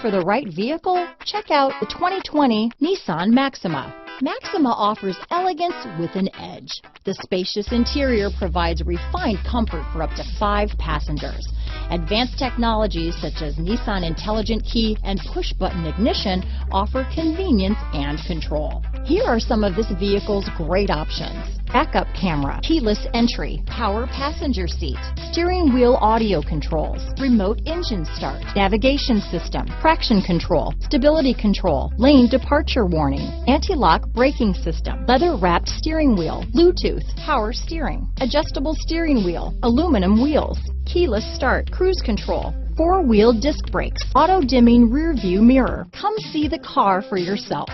for the right vehicle? Check out the 2020 Nissan Maxima. Maxima offers elegance with an edge. The spacious interior provides refined comfort for up to 5 passengers. Advanced technologies such as Nissan Intelligent Key and push-button ignition offer convenience and control. Here are some of this vehicle's great options: backup camera, keyless entry, power passenger seat, steering wheel audio controls, remote engine start, navigation system, traction control, stability control, lane departure warning, anti-lock braking system, leather-wrapped steering wheel, Bluetooth, power steering, adjustable steering wheel, aluminum wheels, keyless start, cruise control, 4-wheel disc brakes, auto-dimming rear view mirror. Come see the car for yourself.